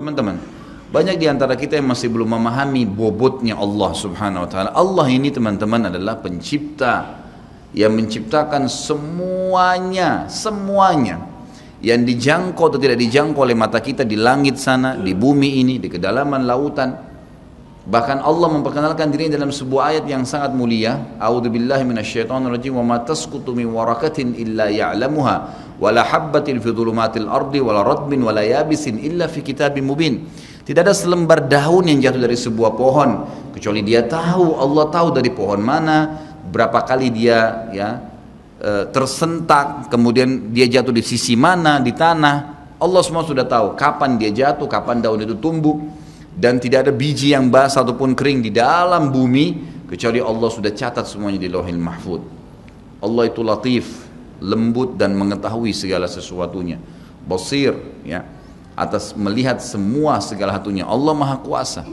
Teman-teman, banyak di antara kita yang masih belum memahami bobotnya Allah Subhanahu wa taala. Allah ini teman-teman adalah pencipta yang menciptakan semuanya, semuanya yang dijangkau atau tidak dijangkau oleh mata kita di langit sana, di bumi ini, di kedalaman lautan. Bahkan Allah memperkenalkan dirinya dalam sebuah ayat yang sangat mulia. A'udzubillahi minasyaitonirrajim. Wa ma tasqutu min waraqatin illa ya'lamuha wa la habbatin fi dhulumatil ardi wa la radbin wa la yabisin illa fi kitabim mubin. Tidak ada selembar daun yang jatuh dari sebuah pohon kecuali dia tahu, Allah tahu dari pohon mana, berapa kali dia tersentak, kemudian dia jatuh di sisi mana di tanah. Allah semua sudah tahu kapan dia jatuh, kapan daun itu tumbuh. Dan tidak ada biji yang basah ataupun kering di dalam bumi kecuali Allah sudah catat semuanya di Lauhil Mahfuz. Allah itu latif, lembut dan mengetahui segala sesuatunya. Basir, ya, atas melihat semua segala satunya. Allah Maha Kuasa.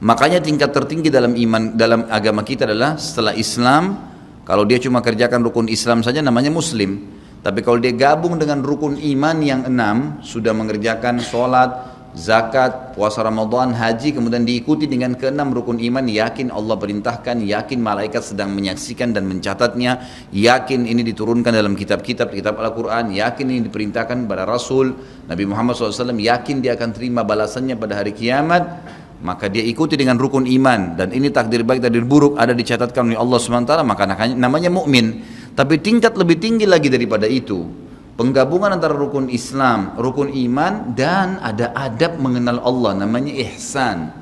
Makanya tingkat tertinggi dalam iman, dalam agama kita adalah setelah Islam, kalau dia cuma kerjakan rukun Islam saja namanya Muslim. Tapi kalau dia gabung dengan rukun iman yang 6, sudah mengerjakan sholat, zakat, puasa Ramadan, haji, kemudian diikuti dengan ke-6 rukun iman, yakin Allah perintahkan, yakin malaikat sedang menyaksikan dan mencatatnya, yakin ini diturunkan dalam kitab Al-Quran, yakin ini diperintahkan pada Rasul Nabi Muhammad SAW, yakin dia akan terima balasannya pada hari kiamat, maka dia ikuti dengan rukun iman, dan ini takdir baik takdir buruk ada dicatatkan oleh Allah SWT, maka namanya mukmin. Tapi tingkat lebih tinggi lagi daripada itu, penggabungan antara rukun Islam, rukun iman, dan ada adab mengenal Allah, namanya ihsan.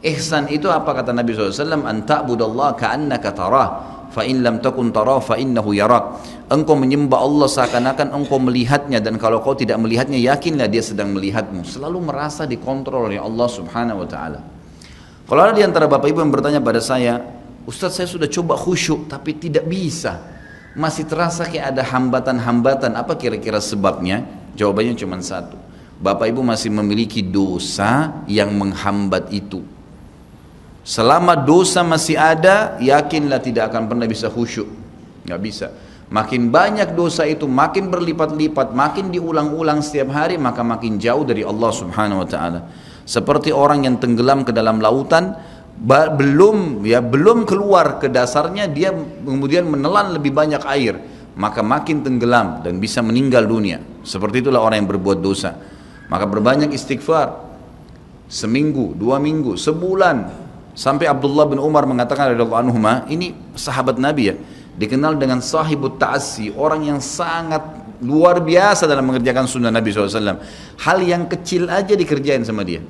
Ihsan itu apa kata Nabi SAW? An ta'budallaha ka'annaka tarah, fa in lam takun tarah fa innahu yarak. Engkau menyembah Allah seakan-akan engkau melihatnya, dan kalau kau tidak melihatnya, yakinlah dia sedang melihatmu. Selalu merasa dikontrol oleh Allah Subhanahu wa taala. Kalau ada di antara Bapak Ibu yang bertanya pada saya, Ustaz, saya sudah coba khusyuk tapi tidak bisa, masih terasa kayak ada hambatan-hambatan, apa kira-kira sebabnya? Jawabannya cuma satu, Bapak Ibu masih memiliki dosa yang menghambat itu. Selama dosa masih ada, yakinlah tidak akan pernah bisa khusyuk, nggak bisa. Makin banyak dosa itu, makin berlipat-lipat, makin diulang-ulang setiap hari, maka makin jauh dari Allah Subhanahu wa taala. Seperti orang yang tenggelam ke dalam lautan, belum keluar ke dasarnya, dia kemudian menelan lebih banyak air, maka makin tenggelam dan bisa meninggal dunia. Seperti itulah orang yang berbuat dosa. Maka berbanyak istighfar, seminggu, 2 minggu, sebulan. Sampai Abdullah bin Umar mengatakan radhiyallahu anhuma, ini sahabat Nabi ya, dikenal dengan sahibut ta'assi, orang yang sangat luar biasa dalam mengerjakan sunnah Nabi SAW. Hal yang kecil aja dikerjain sama dia.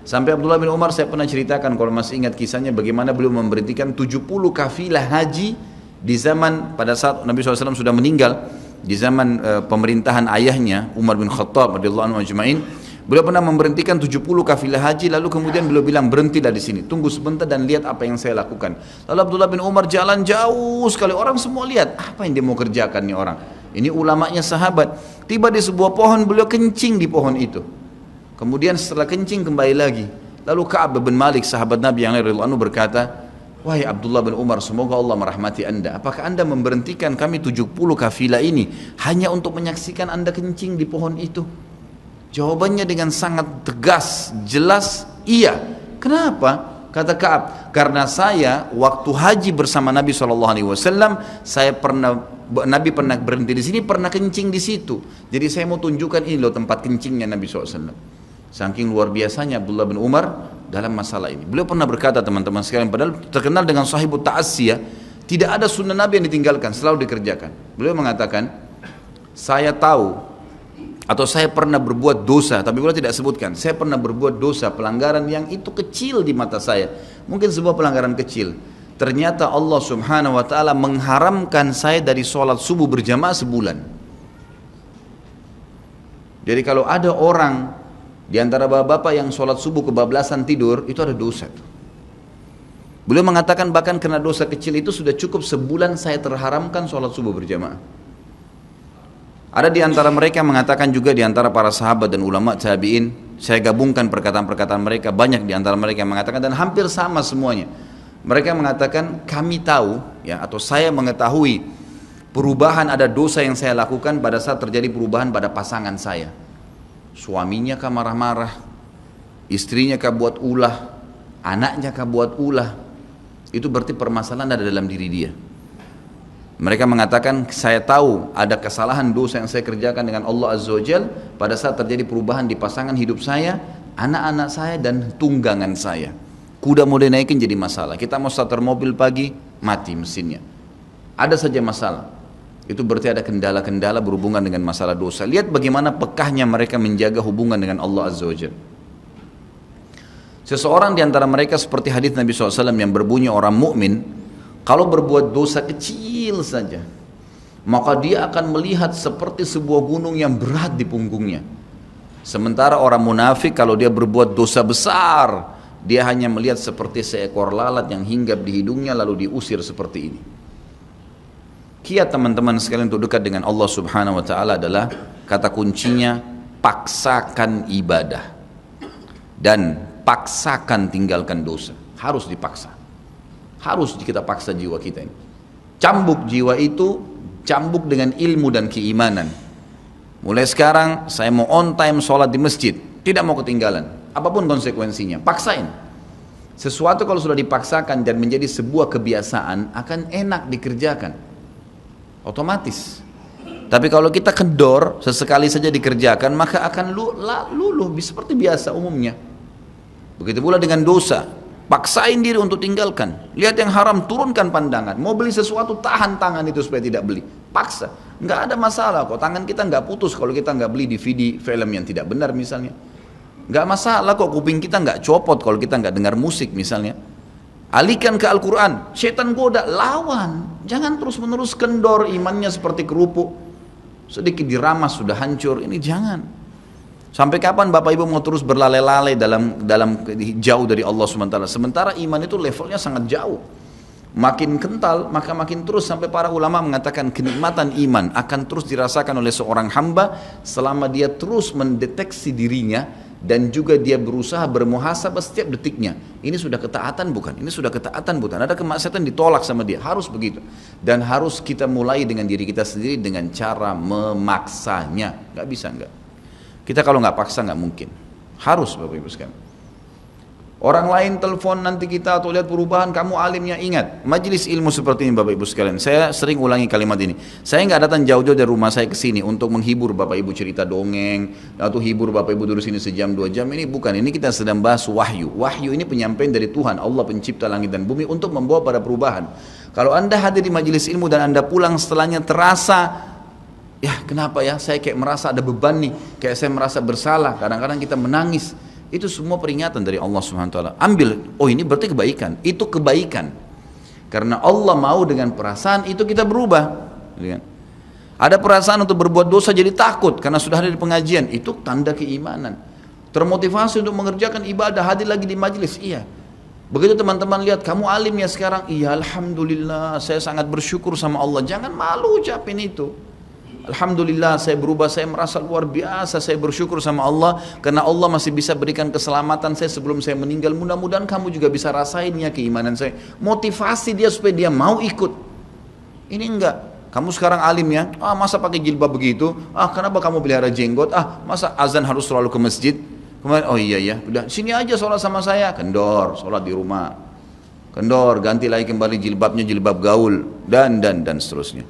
Sampai Abdullah bin Umar, saya pernah ceritakan kalau masih ingat kisahnya, bagaimana beliau memberhentikan 70 kafilah haji di zaman pada saat Nabi SAW sudah meninggal, di zaman pemerintahan ayahnya Umar bin Khattab radhiyallahu anhu ajma'in. Beliau pernah memberhentikan 70 kafilah haji, lalu kemudian beliau bilang, berhentilah di sini, tunggu sebentar dan lihat apa yang saya lakukan. Lalu Abdullah bin Umar jalan jauh sekali, orang semua lihat, apa yang dia mau kerjakan nih orang? Ini ulamanya sahabat. Tiba di sebuah pohon, beliau kencing di pohon itu. Kemudian setelah kencing kembali lagi. Lalu Ka'ab bin Malik sahabat Nabi yang lain radhiyallahu anhu berkata, wahai Abdullah bin Umar, semoga Allah merahmati anda, apakah anda memberhentikan kami 70 kafilah ini hanya untuk menyaksikan anda kencing di pohon itu? Jawabannya dengan sangat tegas, jelas, iya. Kenapa? Kata Ka'ab, karena saya waktu haji bersama Nabi SAW, Nabi pernah berhenti di sini, pernah kencing di situ. Jadi saya mau tunjukkan ini loh tempat kencingnya Nabi SAW. Saking luar biasanya Abdullah bin Umar dalam masalah ini. Beliau pernah berkata, teman-teman sekalian, padahal terkenal dengan sahibut ta'assi ya, tidak ada sunnah Nabi yang ditinggalkan, selalu dikerjakan. Beliau mengatakan, saya tahu atau saya pernah berbuat dosa, tapi beliau tidak sebutkan, saya pernah berbuat dosa, pelanggaran yang itu kecil di mata saya, mungkin sebuah pelanggaran kecil. Ternyata Allah Subhanahu wa taala mengharamkan saya dari sholat subuh berjamaah sebulan. Jadi kalau ada orang di antara bapak-bapak yang sholat subuh kebablasan tidur, itu ada dosa. Beliau mengatakan bahkan karena dosa kecil itu sudah cukup sebulan saya terharamkan sholat subuh berjamaah. Ada di antara mereka yang mengatakan juga, di antara para sahabat dan ulama tabi'in, saya gabungkan perkataan-perkataan mereka, banyak di antara mereka yang mengatakan, dan hampir sama semuanya. Mereka mengatakan, kami tahu ya, atau saya mengetahui perubahan, ada dosa yang saya lakukan pada saat terjadi perubahan pada pasangan saya. Suaminya kah marah-marah, istrinya kah buat ulah, anaknya kah buat ulah. Itu berarti permasalahan ada dalam diri dia. Mereka mengatakan, saya tahu ada kesalahan dosa yang saya kerjakan dengan Allah Azza wa Jal pada saat terjadi perubahan di pasangan hidup saya, anak-anak saya dan tunggangan saya. Kuda mau dinaikin jadi masalah. Kita mau starter mobil pagi, mati mesinnya. Ada saja masalah. Itu berarti ada kendala-kendala berhubungan dengan masalah dosa. Lihat bagaimana pekahnya mereka menjaga hubungan dengan Allah Azza wa Jalla. Seseorang di antara mereka seperti hadis Nabi SAW yang berbunyi, orang mukmin kalau berbuat dosa kecil saja, maka dia akan melihat seperti sebuah gunung yang berat di punggungnya. Sementara orang munafik kalau dia berbuat dosa besar, dia hanya melihat seperti seekor lalat yang hinggap di hidungnya lalu diusir seperti ini. Kiat teman-teman sekalian untuk dekat dengan Allah Subhanahu wa taala adalah kata kuncinya paksakan ibadah dan paksakan tinggalkan dosa. Harus dipaksa. Harus kita paksa jiwa kita ini. Cambuk jiwa itu, cambuk dengan ilmu dan keimanan. Mulai sekarang saya mau on time sholat di masjid, tidak mau ketinggalan. Apapun konsekuensinya, paksain. Sesuatu kalau sudah dipaksakan dan menjadi sebuah kebiasaan akan enak dikerjakan. Otomatis. Tapi kalau kita kendor, sesekali saja dikerjakan, maka akan luluh seperti biasa umumnya. Begitu pula dengan dosa, paksain diri untuk tinggalkan. Lihat yang haram, turunkan pandangan. Mau beli sesuatu, tahan tangan itu supaya tidak beli. Paksa, nggak ada masalah kok. Tangan kita nggak putus kalau kita nggak beli DVD film yang tidak benar misalnya. Nggak masalah kok, kuping kita nggak copot kalau kita nggak dengar musik misalnya. Alihkan ke Al-Quran, syaitan goda, lawan. Jangan terus-menerus kendor, imannya seperti kerupuk. Sedikit diramas sudah hancur, ini jangan. Sampai kapan Bapak Ibu mau terus berlale-lale dalam jauh dari Allah SWT? Sementara iman itu levelnya sangat jauh. Makin kental, maka makin terus, sampai para ulama mengatakan kenikmatan iman akan terus dirasakan oleh seorang hamba selama dia terus mendeteksi dirinya dan juga dia berusaha bermuhasabah setiap detiknya. Ini sudah ketaatan bukan? Ini sudah ketaatan bukan? Ada kemaksiatan ditolak sama dia, harus begitu. Dan harus kita mulai dengan diri kita sendiri dengan cara memaksanya. Gak bisa enggak. Kita kalau nggak paksa nggak mungkin. Harus Bapak Ibu sekalian. Orang lain telepon nanti kita atau lihat perubahan, kamu alimnya, ingat majelis ilmu seperti ini Bapak Ibu sekalian. Saya sering ulangi kalimat ini. Saya nggak datang jauh-jauh dari rumah saya ke sini untuk menghibur Bapak Ibu cerita dongeng atau hibur Bapak Ibu duduk sini sejam 2 jam. Ini bukan. Ini kita sedang bahas wahyu. Wahyu ini penyampaian dari Tuhan Allah pencipta langit dan bumi untuk membawa pada perubahan. Kalau Anda hadir di majelis ilmu dan Anda pulang setelahnya terasa, ya kenapa ya saya kayak merasa ada beban nih, kayak saya merasa bersalah, kadang-kadang kita menangis. Itu semua peringatan dari Allah SWT. Ambil, oh ini berarti kebaikan. Itu kebaikan. Karena Allah mau dengan perasaan itu kita berubah. Ada perasaan untuk berbuat dosa jadi takut karena sudah ada di pengajian. Itu tanda keimanan. Termotivasi untuk mengerjakan ibadah, hadir lagi di majelis. Iya. Begitu teman-teman lihat, kamu alim ya sekarang. Iya, Alhamdulillah, saya sangat bersyukur sama Allah. Jangan malu ucapin itu. Alhamdulillah saya berubah, saya merasa luar biasa, saya bersyukur sama Allah karena Allah masih bisa berikan keselamatan saya sebelum saya meninggal. Mudah-mudahan kamu juga bisa rasain ya keimanan saya. Motivasi dia supaya dia mau ikut. Ini enggak, kamu sekarang alim ya, masa pakai jilbab begitu, kenapa kamu pelihara jenggot, masa azan harus selalu ke masjid. Kemudian, oh iya ya, udah sini aja sholat sama saya, kendor, sholat di rumah, kendor, ganti lagi kembali jilbabnya jilbab gaul dan seterusnya.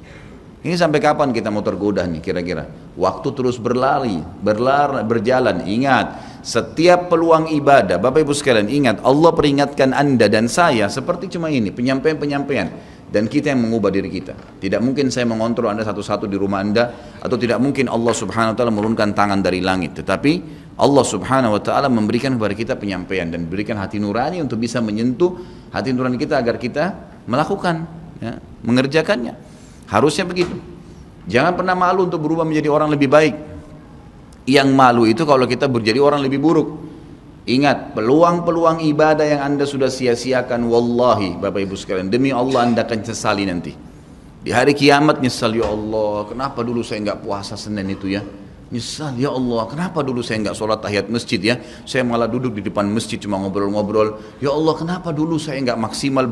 Ini sampai kapan kita mau tergoda nih kira-kira? Waktu terus berjalan. Ingat, setiap peluang ibadah, Bapak Ibu sekalian, ingat Allah peringatkan Anda dan saya seperti cuma ini, penyampaian. Dan kita yang mengubah diri kita. Tidak mungkin saya mengontrol Anda satu-satu di rumah Anda, atau tidak mungkin Allah Subhanahu wa taala menurunkan tangan dari langit. Tetapi Allah Subhanahu wa taala memberikan kepada kita penyampaian dan berikan hati nurani untuk bisa menyentuh hati nurani kita agar kita melakukan, ya, mengerjakannya. Harusnya begitu. Jangan pernah malu untuk berubah menjadi orang lebih baik. Yang malu itu kalau kita menjadi orang lebih buruk. Ingat, peluang-peluang ibadah yang Anda sudah sia-siakan, wallahi Bapak Ibu sekalian, demi Allah Anda akan sesali nanti. Di hari kiamat nyesal, ya Allah, kenapa dulu saya nggak puasa Senin itu ya? Nyesal, ya Allah, kenapa dulu saya nggak sholat tahiyat masjid ya? Saya malah duduk di depan masjid cuma ngobrol-ngobrol. Ya Allah, kenapa dulu saya nggak maksimal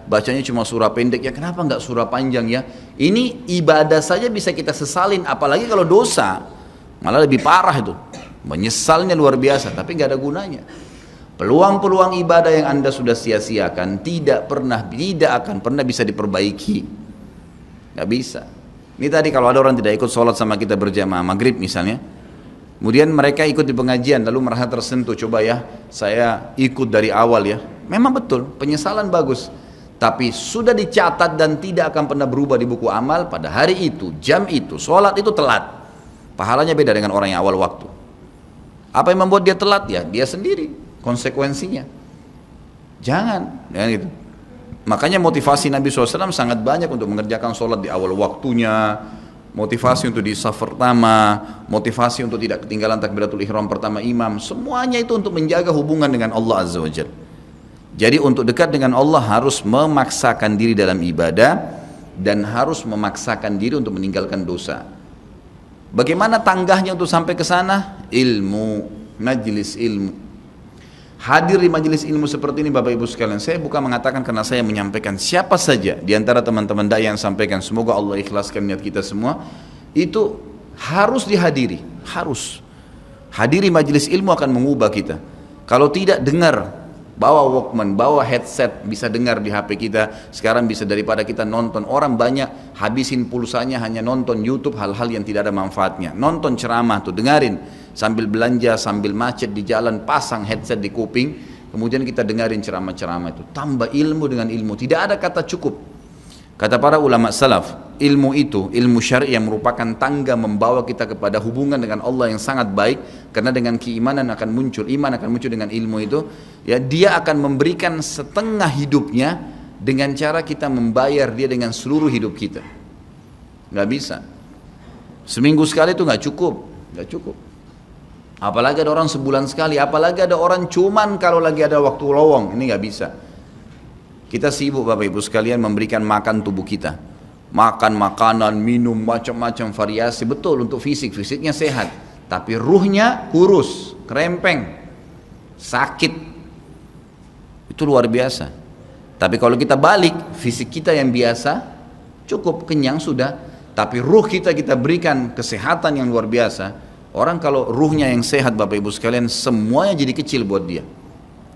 bacanya cuma surah pendek ya? Kenapa nggak surah panjang ya? Ini ibadah saja bisa kita sesalin, apalagi kalau dosa, malah lebih parah itu. Menyesalnya luar biasa, tapi nggak ada gunanya. Peluang-peluang ibadah yang Anda sudah sia-siakan tidak akan pernah bisa diperbaiki. Nggak bisa. Ini tadi kalau ada orang tidak ikut sholat sama kita berjamaah maghrib misalnya, kemudian mereka ikut di pengajian lalu merasa tersentuh, coba ya saya ikut dari awal ya, memang betul penyesalan bagus, tapi sudah dicatat dan tidak akan pernah berubah di buku amal. Pada hari itu, jam itu, sholat itu telat, pahalanya beda dengan orang yang awal waktu. Apa yang membuat dia telat? Ya dia sendiri, konsekuensinya. Jangan gitu. Makanya motivasi Nabi SAW sangat banyak untuk mengerjakan sholat di awal waktunya, motivasi untuk di saf pertama, motivasi untuk tidak ketinggalan takbiratul ihram pertama imam, semuanya itu untuk menjaga hubungan dengan Allah Azza wa Jalla. Jadi untuk dekat dengan Allah harus memaksakan diri dalam ibadah dan harus memaksakan diri untuk meninggalkan dosa. Bagaimana tangganya untuk sampai ke sana? Ilmu, majlis ilmu. Hadir di majelis ilmu seperti ini Bapak Ibu sekalian, saya bukan mengatakan karena saya menyampaikan, siapa saja di antara teman-teman dai yang sampaikan, semoga Allah ikhlaskan niat kita semua, itu harus dihadiri, harus. Hadiri majelis ilmu akan mengubah kita. Kalau tidak, dengar, bawa Walkman, bawa headset, bisa dengar di HP kita. Sekarang bisa daripada kita nonton, orang banyak habisin pulsanya hanya nonton YouTube hal-hal yang tidak ada manfaatnya. Nonton ceramah tuh, dengarin. Sambil belanja, sambil macet di jalan, pasang headset di kuping, kemudian kita dengarin ceramah-ceramah itu. Tambah ilmu dengan ilmu, tidak ada kata cukup. Kata para ulama salaf, ilmu itu, ilmu syar'i yang merupakan tangga membawa kita kepada hubungan dengan Allah yang sangat baik, karena dengan keimanan akan muncul, iman akan muncul dengan ilmu itu, ya dia akan memberikan setengah hidupnya dengan cara kita membayar dia dengan seluruh hidup kita. Nggak bisa. Seminggu sekali itu nggak cukup. Apalagi ada orang sebulan sekali, apalagi ada orang cuman kalau lagi ada waktu lowong, ini nggak bisa. Kita sibuk Bapak Ibu sekalian memberikan makan tubuh kita, makan makanan, minum macam-macam variasi, betul untuk fisiknya sehat, tapi ruhnya kurus, kerempeng, sakit, itu luar biasa. Tapi kalau kita balik, fisik kita yang biasa cukup kenyang sudah, tapi ruh kita berikan kesehatan yang luar biasa. Orang kalau ruhnya yang sehat Bapak Ibu sekalian, semuanya jadi kecil buat dia.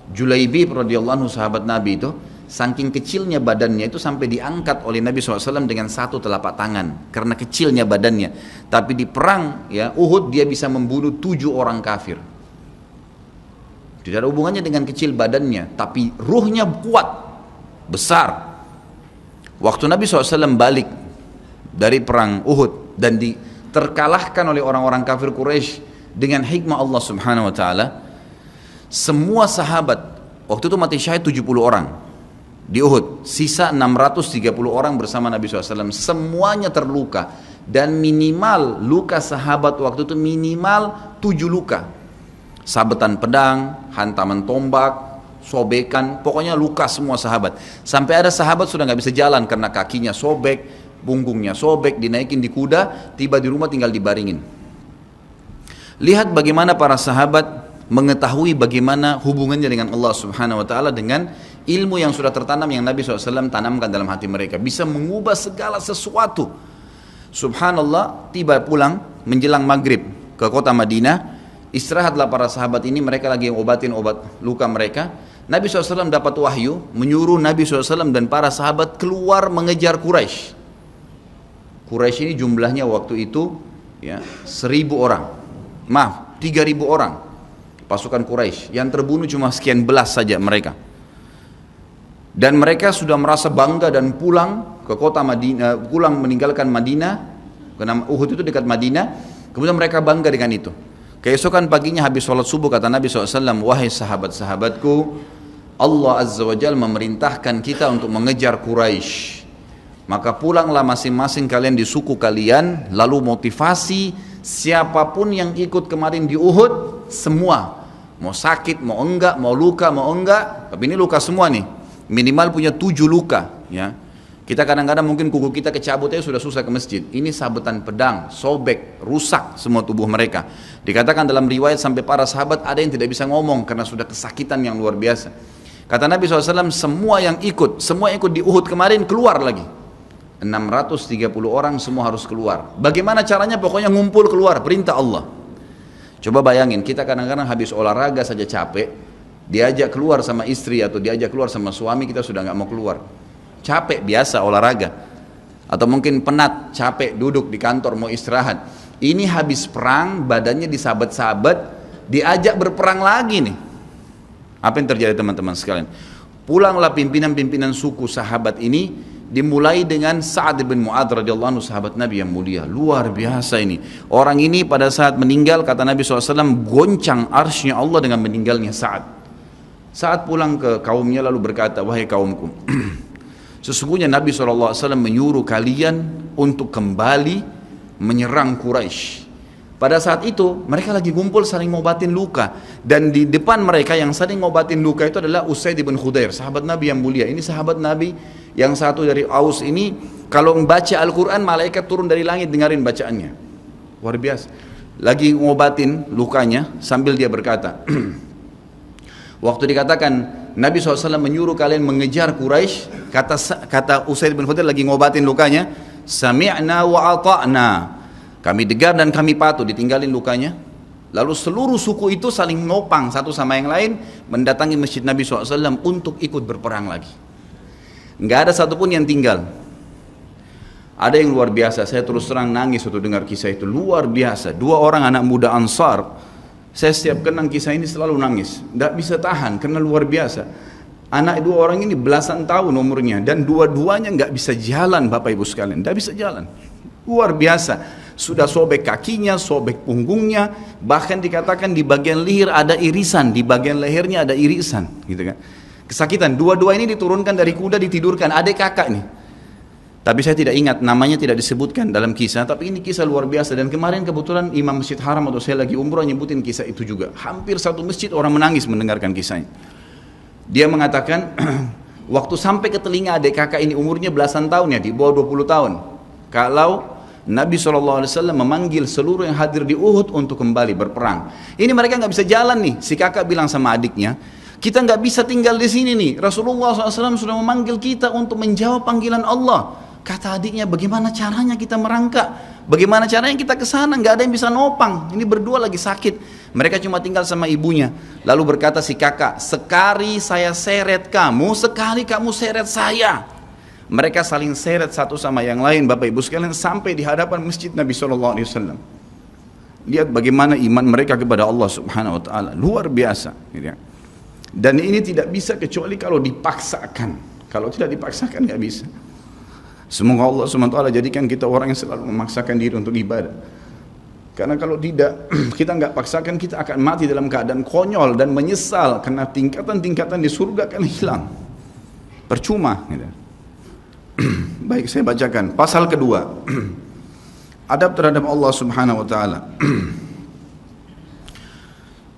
Julaibib radhiyallahu anhu sahabat Nabi itu, saking kecilnya badannya itu sampai diangkat oleh Nabi SAW dengan satu telapak tangan karena kecilnya badannya. Tapi di perang ya Uhud dia bisa membunuh 7 orang kafir. Tidak ada hubungannya dengan kecil badannya, tapi ruhnya kuat, besar. Waktu Nabi SAW balik dari perang Uhud dan terkalahkan oleh orang-orang kafir Quraisy dengan hikmah Allah Subhanahu wa taala, semua sahabat waktu itu mati syahid 70 orang di Uhud, sisa 630 orang bersama Nabi SAW, semuanya terluka, dan minimal luka sahabat waktu itu minimal 7 luka, sabetan pedang, hantaman tombak, sobekan, pokoknya luka semua sahabat. Sampai ada sahabat sudah nggak bisa jalan karena kakinya sobek, punggungnya sobek, dinaikin di kuda, tiba di rumah tinggal dibaringin. Lihat bagaimana para sahabat mengetahui bagaimana hubungannya dengan Allah Subhanahu wa taala dengan ilmu yang sudah tertanam yang Nabi SAW tanamkan dalam hati mereka, bisa mengubah segala sesuatu. Subhanallah, tiba pulang menjelang maghrib ke kota Madinah, istirahatlah para sahabat ini, mereka lagi obatin obat luka mereka. Nabi SAW dapat wahyu menyuruh Nabi SAW dan para sahabat keluar mengejar Quraisy. Quraisy ini jumlahnya waktu itu ya 1.000 orang, 3.000 orang pasukan Quraisy, yang terbunuh cuma sekian belas saja mereka. Dan mereka sudah merasa bangga dan pulang ke kota Madinah, pulang meninggalkan Madinah, karena Uhud itu dekat Madinah. Kemudian mereka bangga dengan itu. Keesokan paginya habis sholat subuh kata Nabi SAW, wahai sahabat-sahabatku, Allah Azza wa Jalla memerintahkan kita untuk mengejar Quraisy. Maka pulanglah masing-masing kalian di suku kalian, lalu motivasi siapapun yang ikut kemarin di Uhud, semua, mau sakit, mau enggak, mau luka, mau enggak, tapi ini luka semua nih, minimal punya 7 luka, ya. Kita kadang-kadang mungkin kuku kita kecabut aja sudah susah ke masjid. Ini sabetan pedang, sobek, rusak semua tubuh mereka. Dikatakan dalam riwayat sampai para sahabat ada yang tidak bisa ngomong karena sudah kesakitan yang luar biasa. Kata Nabi SAW, semua yang ikut di Uhud kemarin keluar lagi. 630 orang semua harus keluar. Bagaimana caranya? Pokoknya ngumpul keluar, perintah Allah. Coba bayangin, kita kadang-kadang habis olahraga saja capek, diajak keluar sama istri atau diajak keluar sama suami, kita sudah nggak mau keluar. Capek biasa olahraga, atau mungkin penat, capek duduk di kantor mau istirahat. Ini habis perang, badannya disabet-sabet, diajak berperang lagi nih. Apa yang terjadi teman-teman sekalian? Pulanglah pimpinan-pimpinan suku sahabat ini, dimulai dengan Sa'ad bin Mu'adz radhiyallahu anhu, sahabat Nabi yang mulia. Luar biasa ini. Orang ini pada saat meninggal, kata Nabi SAW, goncang arsy-Nya Allah dengan meninggalnya Sa'ad. Saat pulang ke kaumnya lalu berkata, wahai kaumku, sesungguhnya Nabi SAW menyuruh kalian untuk kembali menyerang Quraisy. Pada saat itu mereka lagi kumpul saling ngobatin luka, dan di depan mereka yang saling ngobatin luka itu adalah Usaid bin Khudair, sahabat Nabi yang mulia. Ini sahabat Nabi yang satu dari Aus ini, kalau membaca Al-Quran malaikat turun dari langit dengarin bacaannya. Luar biasa. Lagi ngobatin lukanya sambil dia berkata, waktu dikatakan Nabi SAW menyuruh kalian mengejar Quraisy, kata Usaid bin Khudair lagi ngobatin lukanya, sami'na wa ata'na, kami dengar dan kami patuh, ditinggalin lukanya. Lalu seluruh suku itu saling nopang satu sama yang lain, mendatangi masjid Nabi SAW untuk ikut berperang lagi. Nggak ada satupun yang tinggal. Ada yang luar biasa, saya terus terang nangis waktu dengar kisah itu, luar biasa. 2 orang anak muda Ansar, saya setiap kenang kisah ini selalu nangis, nggak bisa tahan karena luar biasa. Anak 2 orang ini belasan tahun umurnya, dan dua-duanya nggak bisa jalan, Bapak Ibu sekalian, nggak bisa jalan. Luar biasa, sudah sobek kakinya, sobek punggungnya, bahkan dikatakan di bagian leher ada irisan, di bagian lehernya ada irisan, gitu kan. Kesakitan. Dua-dua ini diturunkan dari kuda, ditidurkan, adik kakak nih. Tapi saya tidak ingat, namanya tidak disebutkan dalam kisah, tapi ini kisah luar biasa. Dan kemarin kebetulan Imam Masjid Haram atau saya lagi umroh nyebutin kisah itu juga. Hampir satu masjid orang menangis mendengarkan kisahnya. Dia mengatakan, waktu sampai ke telinga adik kakak ini umurnya belasan tahun ya, di bawah 20 tahun. Kalau Nabi SAW memanggil seluruh yang hadir di Uhud untuk kembali berperang. Ini mereka nggak bisa jalan nih. Si kakak bilang sama adiknya, kita nggak bisa tinggal di sini nih. Rasulullah SAW sudah memanggil kita untuk menjawab panggilan Allah. Kata adiknya, bagaimana caranya kita merangkak? Bagaimana caranya kita ke sana? Nggak ada yang bisa nopang. Ini berdua lagi sakit. Mereka cuma tinggal sama ibunya. Lalu berkata si kakak, sekali saya seret kamu, sekali kamu seret saya. Mereka saling seret satu sama yang lain, Bapak Ibu sekalian, sampai di hadapan masjid Nabi SAW. Lihat bagaimana iman mereka kepada Allah Subhanahu Wa Taala, luar biasa. Dan ini tidak bisa kecuali kalau dipaksakan. Kalau tidak dipaksakan nggak bisa. Semoga Allah SWT jadikan kita orang yang selalu memaksakan diri untuk ibadah. Karena kalau tidak, kita nggak paksakan, kita akan mati dalam keadaan konyol dan menyesal karena tingkatan-tingkatan di surga akan hilang. Percuma. Gitu. Baik, saya bacakan pasal kedua. Adab terhadap Allah Subhanahu Wa Taala.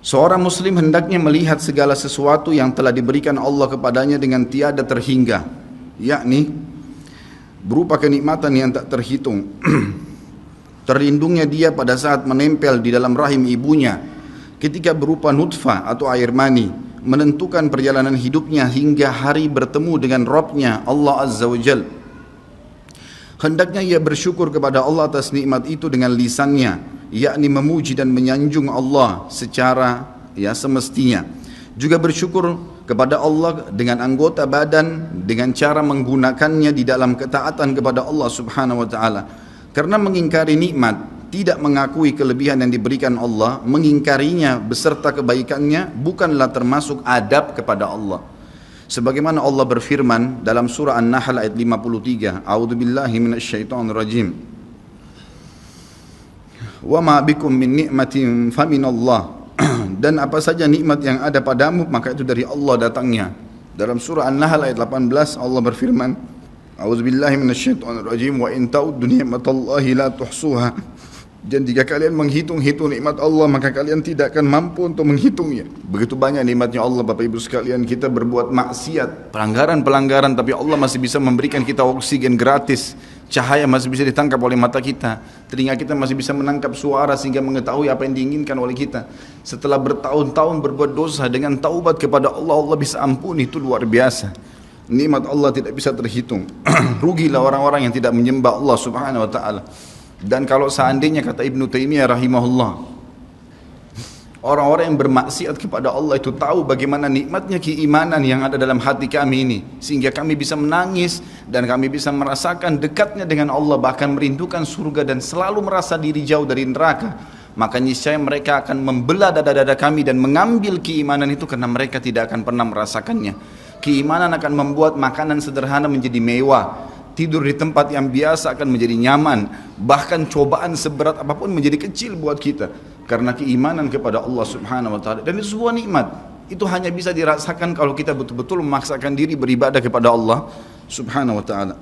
Seorang muslim hendaknya melihat segala sesuatu yang telah diberikan Allah kepadanya dengan tiada terhingga, yakni berupa kenikmatan yang tak terhitung. Terlindungnya dia pada saat menempel di dalam rahim ibunya, ketika berupa nutfah atau air mani, menentukan perjalanan hidupnya hingga hari bertemu dengan Rabb-Nya Allah Azza wa Jal. Hendaknya ia bersyukur kepada Allah atas nikmat itu dengan lisannya, yakni memuji dan menyanjung Allah secara semestinya. Juga bersyukur kepada Allah dengan anggota badan, dengan cara menggunakannya di dalam ketaatan kepada Allah Subhanahu Wa Taala. Karena mengingkari nikmat, tidak mengakui kelebihan yang diberikan Allah, mengingkarinya beserta kebaikannya, bukanlah termasuk adab kepada Allah. Sebagaimana Allah berfirman dalam surah An-Nahl ayat 53, A'udzubillahi minasyaitonirrajim. Wa ma bikum min ni'matin faminallah. Dan apa saja nikmat yang ada padamu maka itu dari Allah datangnya. Dalam surah An-Nahl ayat 18 Allah berfirman, A'udzubillahi minasyaitonirrajim, wa in ta'uddu ni'matallahi la tuhsuha Dan jika kalian menghitung-hitung nikmat Allah, maka kalian tidak akan mampu untuk menghitungnya. Begitu banyak nikmatnya Allah, Bapak Ibu sekalian. Kita berbuat maksiat, pelanggaran-pelanggaran, tapi Allah masih bisa memberikan kita oksigen gratis. Cahaya masih bisa ditangkap oleh mata kita. Telinga kita masih bisa menangkap suara sehingga mengetahui apa yang diinginkan oleh kita. Setelah bertahun-tahun berbuat dosa, dengan taubat kepada Allah, Allah bisa ampuni. Itu luar biasa. Nikmat Allah tidak bisa terhitung. Rugilah orang-orang yang tidak menyembah Allah subhanahu wa ta'ala. Dan kalau seandainya, kata Ibnu Taimiyah rahimahullah, orang-orang yang bermaksiat kepada Allah itu tahu bagaimana nikmatnya keimanan yang ada dalam hati kami ini, sehingga kami bisa menangis dan kami bisa merasakan dekatnya dengan Allah, bahkan merindukan surga dan selalu merasa diri jauh dari neraka, maka niscaya mereka akan membelah dada-dada kami dan mengambil keimanan itu, karena mereka tidak akan pernah merasakannya. Keimanan akan membuat makanan sederhana menjadi mewah, tidur di tempat yang biasa akan menjadi nyaman, bahkan cobaan seberat apapun menjadi kecil buat kita karena keimanan kepada Allah subhanahu wa ta'ala. Dan itu sebuah nikmat, itu hanya bisa dirasakan kalau kita betul-betul memaksakan diri beribadah kepada Allah subhanahu wa ta'ala.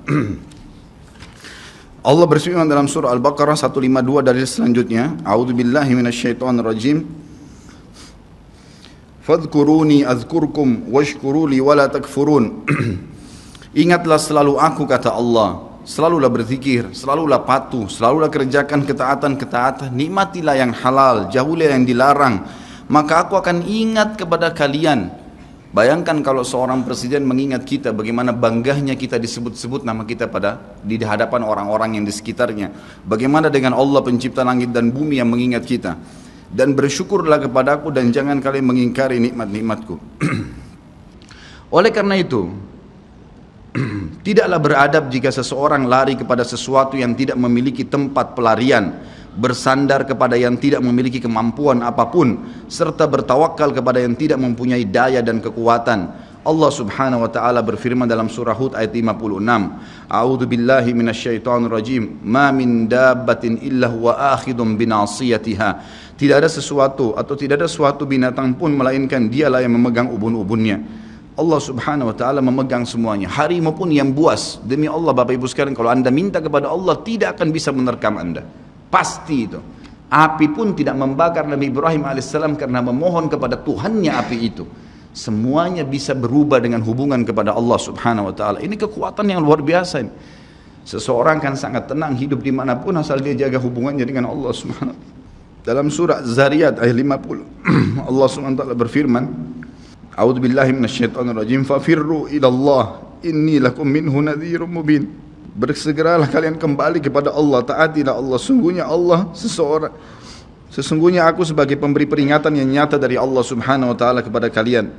Allah berfirman dalam surah Al-Baqarah 152 dari selanjutnya, A'udzubillahi minasyaitonirrajim, fadhkuruni azkurkum washkuruli wala takfurun. Ingatlah selalu aku, kata Allah, selalulah berzikir, selalulah patuh, selalulah kerjakan ketaatan-ketaatan, nikmatilah yang halal, jauhilah yang dilarang, maka aku akan ingat kepada kalian. Bayangkan kalau seorang presiden mengingat kita, bagaimana bangganya kita disebut-sebut nama kita di hadapan orang-orang yang di sekitarnya. Bagaimana dengan Allah pencipta langit dan bumi yang mengingat kita. Dan bersyukurlah kepadaku dan jangan kalian mengingkari nikmat-nikmatku. Oleh karena itu, tidaklah beradab jika seseorang lari kepada sesuatu yang tidak memiliki tempat pelarian, bersandar kepada yang tidak memiliki kemampuan apapun, serta bertawakal kepada yang tidak mempunyai daya dan kekuatan. Allah subhanahu wa ta'ala berfirman dalam surah Hud ayat 56, A'udzu billahi minasyaitonir rajim, ma min dabbatin illa huwa akhidun binasiyatiha. Tidak ada sesuatu atau tidak ada suatu binatang pun melainkan dialah yang memegang ubun-ubunnya. Allah subhanahu wa ta'ala memegang semuanya. Harimau pun yang buas. Demi Allah Bapak Ibu sekalian, kalau anda minta kepada Allah, tidak akan bisa menerkam anda. Pasti itu. Api pun tidak membakar Nabi Ibrahim alaihissalam karena memohon kepada Tuhannya api itu. Semuanya bisa berubah dengan hubungan kepada Allah subhanahu wa ta'ala. Ini kekuatan yang luar biasa ini. Seseorang kan sangat tenang hidup dimanapun asal dia jaga hubungannya dengan Allah subhanahu wa ta'ala. Dalam surah Zariyat ayat 50 Allah subhanahu wa ta'ala berfirman, A'udzu billahi minasyaitonir rajim, fafirru ila Allah inni lakum minhu nadhirun mubin. Bersegeralah kalian kembali kepada Allah, taatilah Allah, sesungguhnya aku sebagai pemberi peringatan yang nyata dari Allah subhanahu wa ta'ala kepada kalian.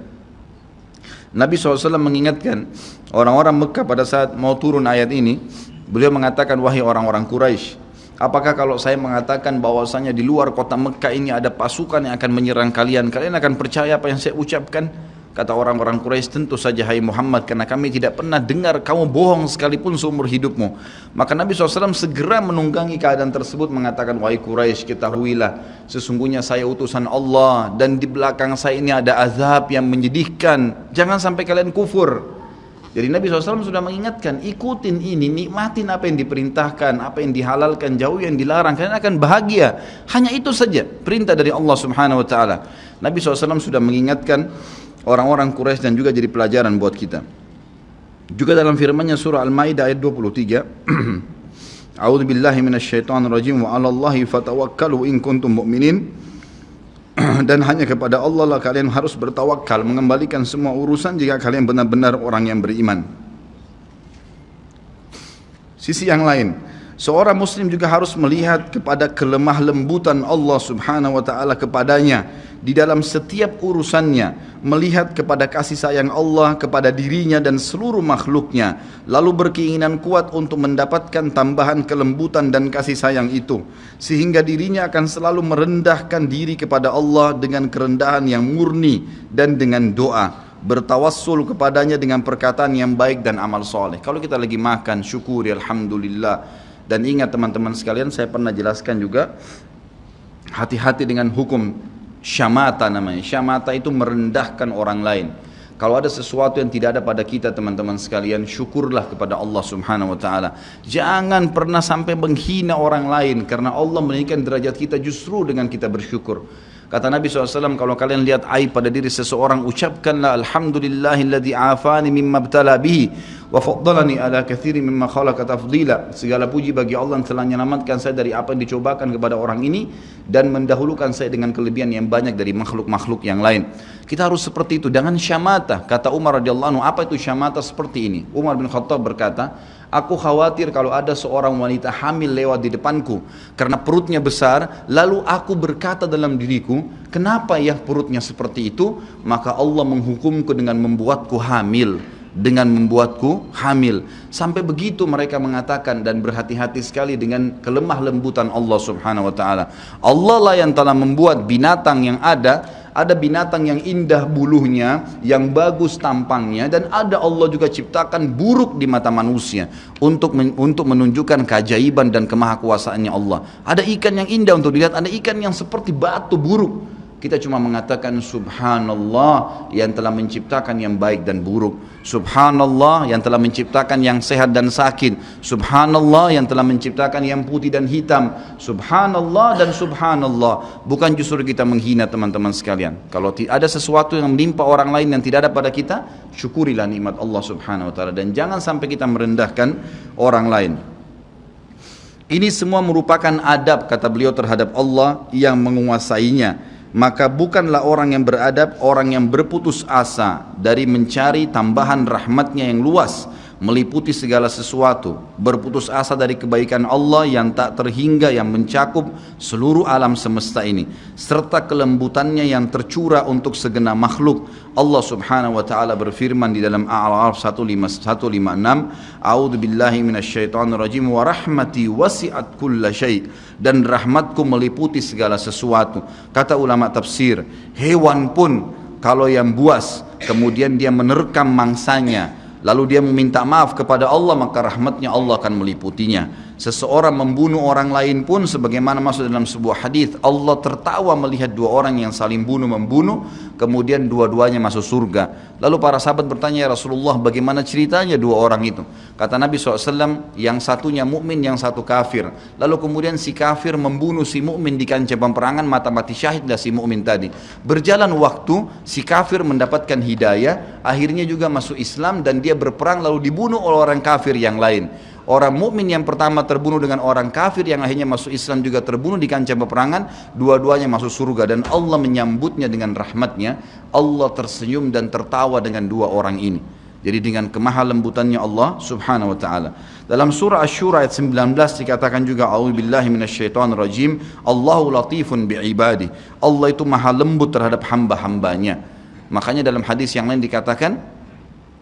Nabi SAW mengingatkan orang-orang Mekah pada saat mau turun ayat ini. Beliau mengatakan, wahai orang-orang Quraisy, apakah kalau saya mengatakan bahwasanya di luar kota Mekah ini ada pasukan yang akan menyerang kalian, kalian akan percaya apa yang saya ucapkan? Kata orang-orang Quraisy, tentu saja hai Muhammad, karena kami tidak pernah dengar kamu bohong sekalipun seumur hidupmu. Maka Nabi SAW segera menunggangi keadaan tersebut, mengatakan, wahai Quraisy, ketahuilah sesungguhnya saya utusan Allah dan di belakang saya ini ada azab yang menyedihkan, jangan sampai kalian kufur. Jadi Nabi SAW sudah mengingatkan, ikutin ini, nikmatin apa yang diperintahkan, apa yang dihalalkan, jauh yang dilarang, kalian akan bahagia. Hanya itu saja perintah dari Allah subhanahu wa ta'ala. Nabi SAW sudah mengingatkan orang-orang Quraisy dan juga jadi pelajaran buat kita. Juga dalam firman-Nya surah Al-Maidah ayat 23, A'udzu billahi minasyaitonir rajim, wa 'alallahi fatawakkalu in kuntum mu'minin. Dan hanya kepada Allah lah kalian harus bertawakal, mengembalikan semua urusan jika kalian benar-benar orang yang beriman. Sisi yang lain, seorang muslim juga harus melihat kepada kelemah lembutan Allah subhanahu wa ta'ala kepadanya di dalam setiap urusannya, melihat kepada kasih sayang Allah kepada dirinya dan seluruh makhluknya, lalu berkeinginan kuat untuk mendapatkan tambahan kelembutan dan kasih sayang itu, sehingga dirinya akan selalu merendahkan diri kepada Allah dengan kerendahan yang murni dan dengan doa, bertawassul kepadanya dengan perkataan yang baik dan amal soleh. Kalau kita lagi makan, syukuri alhamdulillah. Dan ingat teman-teman sekalian, saya pernah jelaskan juga, hati-hati dengan hukum syamata namanya. Syamata itu merendahkan orang lain. Kalau ada sesuatu yang tidak ada pada kita teman-teman sekalian, syukurlah kepada Allah subhanahu wa ta'ala. Jangan pernah sampai menghina orang lain, karena Allah meninggikan derajat kita justru dengan kita bersyukur. Kata Nabi SAW, kalau kalian lihat aib pada diri seseorang, ucapkanlah alhamdulillahilladzi afani mimma btala bihi wa faddalani ala katsiri mimma khalaqa tafdila. Segala puji bagi Allah yang telah menyelamatkan saya dari apa yang dicobakan kepada orang ini dan mendahulukan saya dengan kelebihan yang banyak dari makhluk-makhluk yang lain. Kita harus seperti itu, dengan syamata. Kata Umar radhiyallahu anhu, apa itu syamata seperti ini? Umar bin Khattab berkata, aku khawatir kalau ada seorang wanita hamil lewat di depanku karena perutnya besar, lalu aku berkata dalam diriku, kenapa ya perutnya seperti itu? Maka Allah menghukumku dengan membuatku hamil. Sampai begitu mereka mengatakan, dan berhati-hati sekali dengan kelemah lembutan Allah subhanahu wa ta'ala. Allah lah yang telah membuat binatang yang ada binatang yang indah bulunya, yang bagus tampangnya, dan ada Allah juga ciptakan buruk di mata manusia untuk menunjukkan keajaiban dan kemahakuasaannya Allah. Ada ikan yang indah untuk dilihat, ada ikan yang seperti batu buruk. Kita cuma mengatakan subhanallah yang telah menciptakan yang baik dan buruk. Subhanallah yang telah menciptakan yang sehat dan sakit. Subhanallah yang telah menciptakan yang putih dan hitam. Subhanallah dan subhanallah. Bukan justru kita menghina teman-teman sekalian. Kalau ada sesuatu yang menimpa orang lain yang tidak ada pada kita, syukurilah nikmat Allah subhanahu wa ta'ala. Dan jangan sampai kita merendahkan orang lain. Ini semua merupakan adab, kata beliau, terhadap Allah yang menguasainya. Maka bukanlah orang yang beradab orang yang berputus asa dari mencari tambahan rahmatnya yang luas, meliputi segala sesuatu, berputus asa dari kebaikan Allah yang tak terhingga, yang mencakup seluruh alam semesta ini, serta kelembutannya yang tercurah untuk segenap makhluk. Allah subhanahu wa ta'ala berfirman di dalam A'raf 156, A'udzu billahi minasyaitonir rajim, wa rahmati wasi'at kulla syai', dan rahmatku meliputi segala sesuatu. Kata ulama tafsir, hewan pun kalau yang buas kemudian dia menerkam mangsanya, lalu dia meminta maaf kepada Allah, maka rahmatnya Allah akan meliputinya. Seseorang membunuh orang lain pun, sebagaimana masuk dalam sebuah hadis, Allah tertawa melihat dua orang yang saling membunuh, kemudian dua-duanya masuk surga. Lalu para sahabat bertanya, ya Rasulullah, bagaimana ceritanya dua orang itu? Kata Nabi SAW, yang satunya mukmin, yang satu kafir. Lalu kemudian si kafir membunuh si mukmin di kancah peperangan, mati syahidlah si mukmin tadi. Berjalan waktu, si kafir mendapatkan hidayah, akhirnya juga masuk Islam, dan dia berperang lalu dibunuh oleh orang kafir yang lain. Orang mukmin yang pertama terbunuh dengan orang kafir yang akhirnya masuk Islam juga terbunuh di kancah peperangan, dua-duanya masuk surga, dan Allah menyambutnya dengan rahmatnya. Allah tersenyum dan tertawa dengan dua orang ini. Jadi dengan kemahalembutannya Allah subhanahu wa ta'ala. Dalam surah Asy-Syura ayat 19 dikatakan juga, a'udzubillahi minasyaitonir rajim, Allahu latifun bi'ibadi. Allah itu maha lembut terhadap hamba-hambanya. Makanya dalam hadis yang lain dikatakan,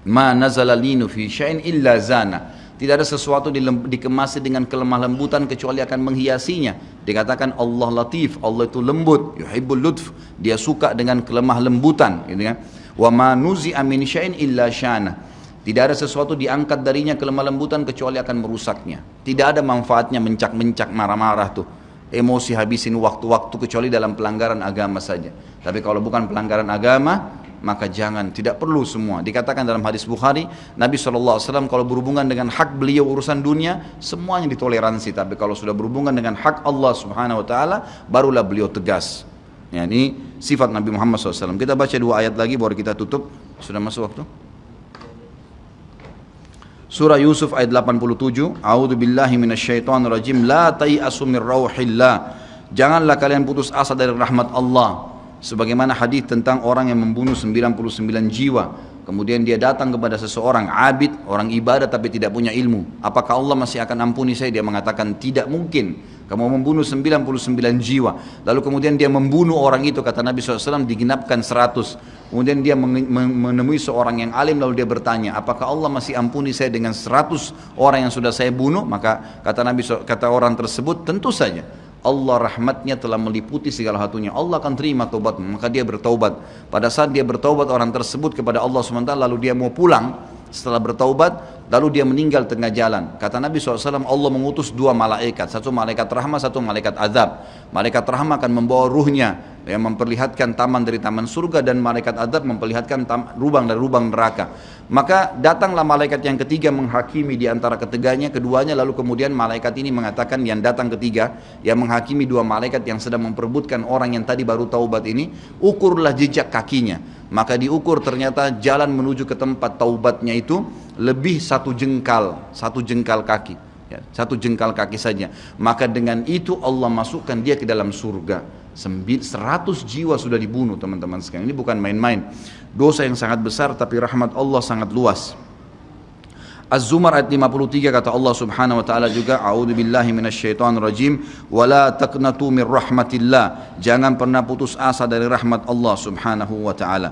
ma nazala linu fi syai'in illa zana. Tidak ada sesuatu dikemasi dengan kelemah lembutan kecuali akan menghiasinya. Dikatakan Allah latif, Allah itu lembut, yuhibbul lutf, dia suka dengan kelemah lembutan, gitu kan. Wa ma nuzi'a min syai'in illa syana. Tidak ada sesuatu diangkat darinya kelemah lembutan kecuali akan merusaknya. Tidak ada manfaatnya mencak-mencak, marah-marah tuh. Emosi habisin waktu-waktu kecuali dalam pelanggaran agama saja. Tapi kalau bukan pelanggaran agama, maka jangan, tidak perlu semua. Dikatakan dalam hadis Bukhari, Nabi SAW kalau berhubungan dengan hak beliau urusan dunia, semuanya ditoleransi. Tapi kalau sudah berhubungan dengan hak Allah subhanahu wa ta'ala, barulah beliau tegas. Ya, ini sifat Nabi Muhammad SAW. Kita baca dua ayat lagi baru kita tutup. Sudah masuk waktu? Surah Yusuf ayat 87, A'udzu billahi minasyaitonir rajim, la tai'asu mir rauhillah. Janganlah kalian putus asa dari rahmat Allah. Sebagaimana hadis tentang orang yang membunuh 99 jiwa, kemudian dia datang kepada seseorang abid, orang ibadah tapi tidak punya ilmu. Apakah Allah masih akan ampuni saya? Dia mengatakan tidak mungkin. Kamu membunuh 99 jiwa. Lalu kemudian dia membunuh orang itu, kata Nabi SAW, digenapkan 100. Kemudian dia menemui seorang yang alim, lalu dia bertanya, apakah Allah masih ampuni saya dengan 100 orang yang sudah saya bunuh? Maka kata Nabi, kata orang tersebut, tentu saja. Allah rahmatnya telah meliputi segala satunya. Allah akan terima taubatmu. Maka dia bertaubat. Pada saat dia bertaubat orang tersebut kepada Allah SWT, lalu dia mau pulang setelah bertaubat, lalu dia meninggal tengah jalan. Kata Nabi SAW, Allah mengutus 2 malaikat, satu malaikat rahmah, satu malaikat azab. Malaikat rahmah akan membawa ruhnya yang memperlihatkan taman dari taman surga, dan malaikat azab memperlihatkan lubang dari lubang neraka. Maka datanglah malaikat yang ketiga menghakimi di antara keduanya, lalu kemudian malaikat ini mengatakan, yang datang ketiga yang menghakimi 2 malaikat yang sedang memperebutkan orang yang tadi baru taubat ini, ukurlah jejak kakinya. Maka diukur, ternyata jalan menuju ke tempat taubatnya itu lebih 1 jengkal kaki, ya, 1 jengkal kaki saja. Maka dengan itu Allah masukkan dia ke dalam surga. 100 jiwa sudah dibunuh, teman-teman sekalian. Ini bukan main-main, dosa yang sangat besar, tapi rahmat Allah sangat luas. Az-Zumar ayat 53 kata Allah Subhanahu wa taala juga, a'udzubillahi minasyaitonirrajim, wala taqnatu mir rahmatillah. Jangan pernah putus asa dari rahmat Allah Subhanahu wa taala.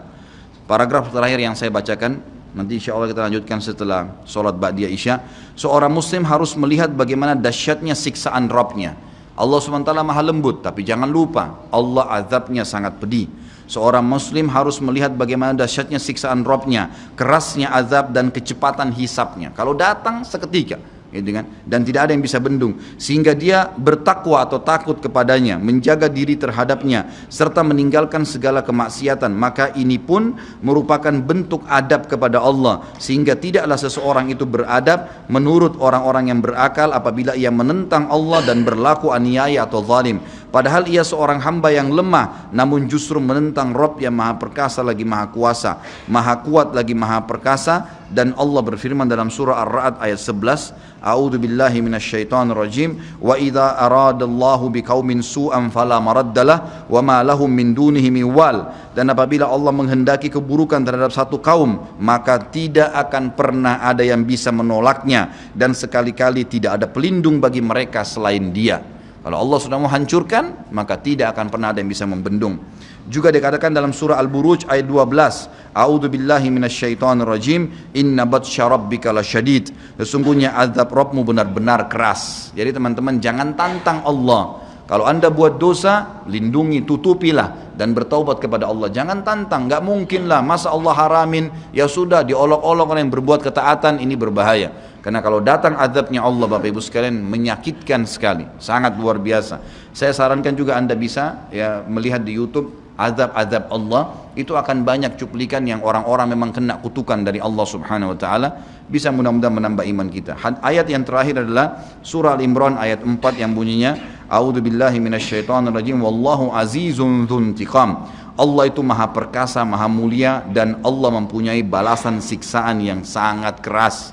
Paragraf terakhir yang saya bacakan, nanti insyaallah kita lanjutkan setelah salat ba'diyah Isya. Seorang muslim harus melihat bagaimana dahsyatnya siksaan Rabbnya. Allah SWT maha lembut, tapi jangan lupa Allah azabnya sangat pedih. Seorang muslim harus melihat bagaimana dahsyatnya siksaan Rabbnya, kerasnya azab dan kecepatan hisapnya. Kalau datang seketika, gitu kan? Dan tidak ada yang bisa bendung, sehingga dia bertakwa atau takut kepadanya, menjaga diri terhadapnya, serta meninggalkan segala kemaksiatan. Maka ini pun merupakan bentuk adab kepada Allah, sehingga tidaklah seseorang itu beradab menurut orang-orang yang berakal apabila ia menentang Allah dan berlaku aniaya atau zalim. Padahal ia seorang hamba yang lemah, namun justru menentang Rabb yang maha perkasa lagi maha kuasa, maha kuat lagi maha perkasa. Dan Allah berfirman dalam surah Ar-Ra'd ayat 11, A'udzu billahi minasyaitonir rajim, wa idza aradallahu biqaumin su'an fala maraddalah wa ma lahum min dunihi min wal. Dan apabila Allah menghendaki keburukan terhadap satu kaum, maka tidak akan pernah ada yang bisa menolaknya, dan sekali-kali tidak ada pelindung bagi mereka selain Dia. Kalau Allah sudah mau hancurkan, maka tidak akan pernah ada yang bisa membendung. Juga dikatakan dalam surah Al-Buruj ayat 12, A'udzu billahi minasyaitonir rajim, inna batsya rabbika lasyadid. Sesungguhnya azab Rabbmu benar-benar keras. Jadi teman-teman, jangan tantang Allah. Kalau Anda buat dosa, lindungi, tutupilah dan bertaubat kepada Allah. Jangan tantang, nggak mungkin lah, masa Allah haramin, ya sudah diolok-olok orang yang berbuat ketaatan, ini berbahaya. Karena kalau datang azabnya Allah, Bapak Ibu sekalian, menyakitkan sekali, sangat luar biasa. Saya sarankan juga Anda bisa ya melihat di YouTube azab-azab Allah, itu akan banyak cuplikan yang orang-orang memang kena kutukan dari Allah Subhanahu wa taala. Bisa mudah-mudahan menambah iman kita. Ayat yang terakhir adalah surah Al-Imran ayat 4 yang bunyinya, A'udzu billahi minasyaitonir rajim, wallahu azizun dzuntiqam. Allah itu maha perkasa, maha mulia, dan Allah mempunyai balasan siksaan yang sangat keras.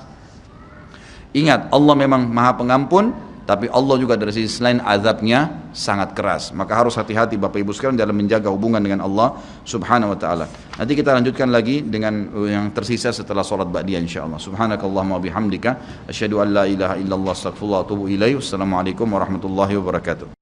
Ingat, Allah memang maha pengampun, tapi Allah juga dari sisi lain azabnya sangat keras. Maka harus hati-hati Bapak Ibu sekalian dalam menjaga hubungan dengan Allah Subhanahu wa taala. Nanti kita lanjutkan lagi dengan yang tersisa setelah salat ba'diyah insyaallah. Subhanakallahumma wa bihamdika asyhadu an la ilaha illallah astaghfirullah wa atubu ilaih. Wassalamualaikum warahmatullahi wabarakatuh.